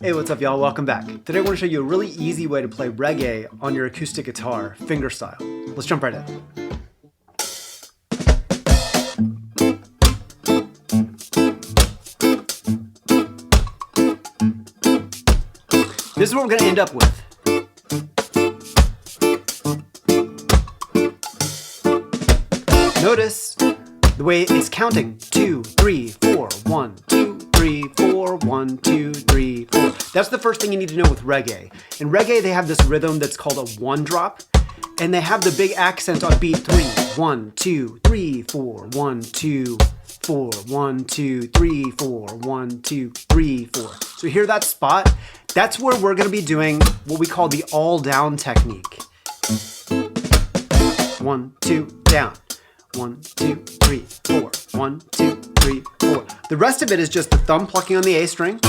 Hey, what's up y'all? Welcome back. Today I want to show you a really easy way to play reggae on your acoustic guitar, fingerstyle. Let's jump right in. This is what we're going to end up with. Notice the way it's counting. 2, 3, 4, 1, 2, 3, 4, 1, 2, 3, 4. That's the first thing you need to know with reggae. In reggae, they have this rhythm that's called a one drop, and they have the big accent on beat 3. 1, 2, 3, 4, 1, 2, 4, 1, 2, 3, 4, 1, 2, 3, 4. So hear that spot? That's where we're going to be doing what we call the all down technique. 1, 2, down. 1, 2, 3, 4. 1, 2, 3, 4. The rest of it is just the thumb plucking on the A string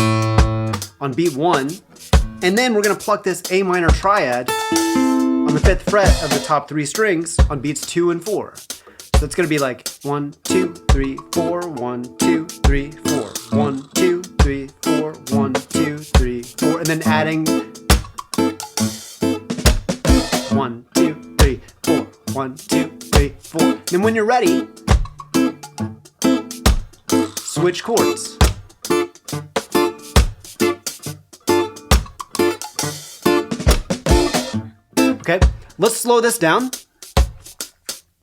on beat 1, and then we're going to pluck this A minor triad on the 5th fret of the top 3 strings on beats 2 and 4. So it's going to be like 1, 2, 3, 4, 1, 2, 3, 4, 1, 2, 3, 4, 1, 2, 3, 4, and then adding 1, 2, 3, 4, 1, 2, 3, 4. Then when you're ready, switch chords. Okay, let's slow this down.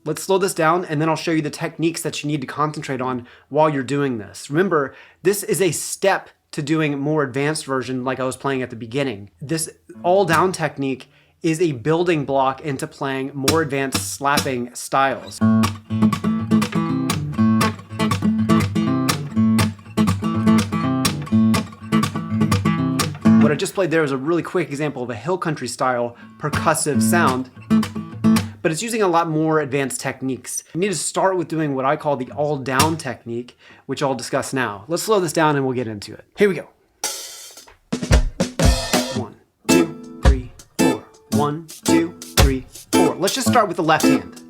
Let's slow this down, and then I'll show you the techniques that you need to concentrate on while you're doing this. Remember, this is a step to doing a more advanced version like I was playing at the beginning. This all down technique is a building block into playing more advanced slapping styles. What I just played there is a really quick example of a hill country style percussive sound, but it's using a lot more advanced techniques. You need to start with doing what I call the all down technique, which I'll discuss now. Let's slow this down and we'll get into it. Here we go. 1, 2, 3, 4. 1, 2, 3, 4. Let's just start with the left hand.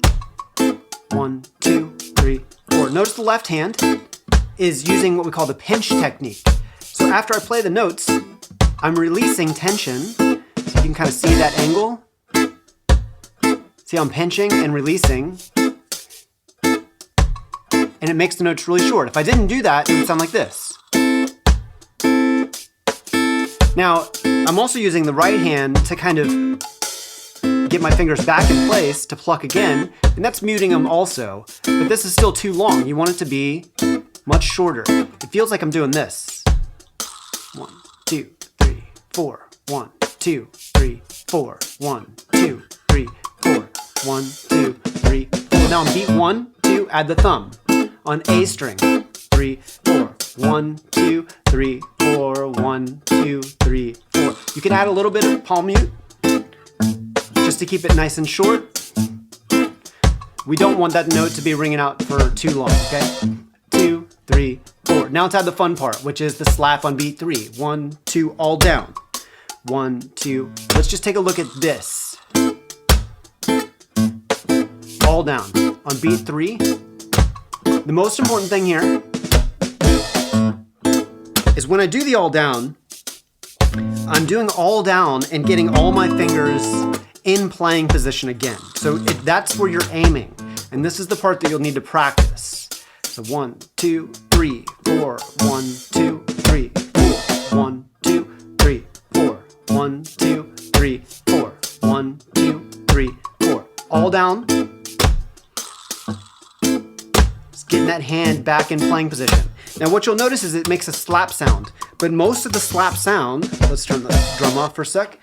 1, 2, 3, 4. Notice the left hand is using what we call the pinch technique. So after I play the notes, I'm releasing tension, so you can kind of see that angle. See how I'm pinching and releasing, and it makes the notes really short. If I didn't do that, it would sound like this. Now, I'm also using the right hand to kind of get my fingers back in place to pluck again, and that's muting them also, but this is still too long. You want it to be much shorter. It feels like I'm doing this. 1, 2, 3, 4. 1, 2, 3, 4. 1, 2, 3, 4. 1, 2, 3, 4. Now on beat 1, 2, add the thumb. On A string, 3, 4. 1, 2, 3, 4. 1, 2, 3, 4. You can add a little bit of palm mute just to keep it nice and short. We don't want that note to be ringing out for too long, okay? 2, 3, 4. Now let's add the fun part, which is the slap on beat 3. 1, 2, all down. 1, 2. Let's just take a look at this. All down on beat 3. The most important thing here is when I do the all down, I'm doing all down and getting all my fingers in playing position again. So that's where you're aiming. And this is the part that you'll need to practice. So 1, 2, 3, 4. 1, 2, 3, 4. 1, 2, 3, 4. 1, 2, 3, 4. 1, 2, 3, 4. All down. Just getting that hand back in playing position. Now what you'll notice is it makes a slap sound, but most of the slap sound, let's turn the drum off for a sec.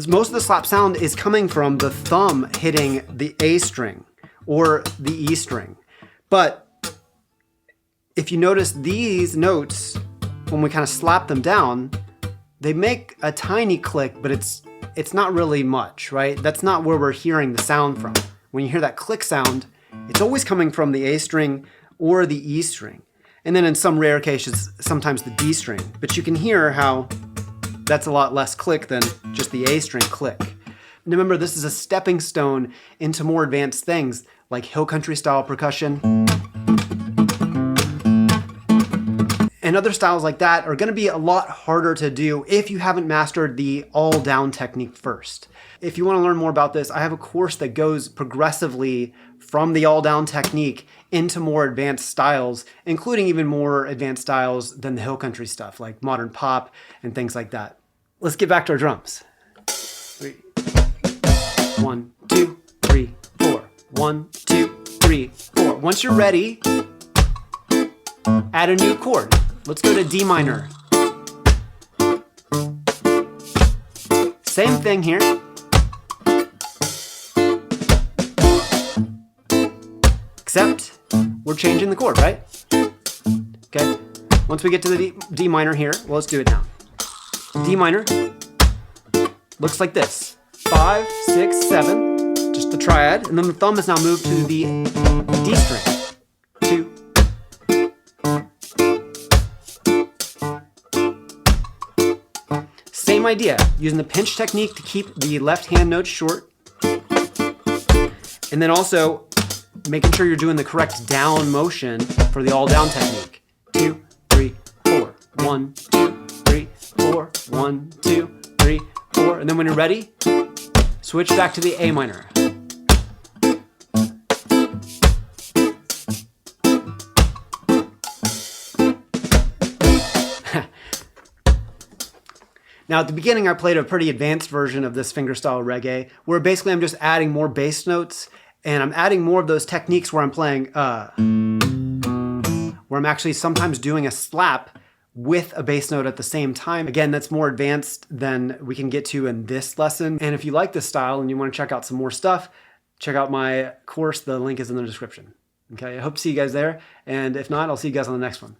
Most of the slap sound is coming from the thumb hitting the A string or the E string. But if you notice these notes, when we kind of slap them down, they make a tiny click, but it's not really much, right? That's not where we're hearing the sound from. When you hear that click sound, it's always coming from the A string or the E string. And then in some rare cases, sometimes the D string. But you can hear how that's a lot less click than just the A string click. And remember, this is a stepping stone into more advanced things like hill country style percussion. and other styles like that are going to be a lot harder to do if you haven't mastered the all down technique first. If you want to learn more about this, I have a course that goes progressively from the all down technique into more advanced styles, including even more advanced styles than the hill country stuff, like modern pop and things like that. Let's get back to our drums. 3, 1, 2, 3, 4. 1, 2, 3, 4. Once you're ready, add a new chord. Let's go to D minor. Same thing here. Except we're changing the chord, right? Okay. Once we get to the D minor here, well, let's do it now. D minor looks like this. 5, 6, 7, just the triad, and then the thumb is now moved to the D string. 2. Same idea, using the pinch technique to keep the left hand notes short. And then also making sure you're doing the correct down motion for the all down technique. 2, 3, 4. 1, 2, 3, 4. 1, 2, 3, 4. And then when you're ready, switch back to the A minor. Now at the beginning I played a pretty advanced version of this fingerstyle reggae where basically I'm just adding more bass notes and I'm adding more of those techniques where I'm playing where I'm actually sometimes doing a slap with a bass note at the same time. Again, that's more advanced than we can get to in this lesson. And if you like this style and you want to check out some more stuff, check out my course. The link is in the description. Okay, I hope to see you guys there. And if not, I'll see you guys on the next one.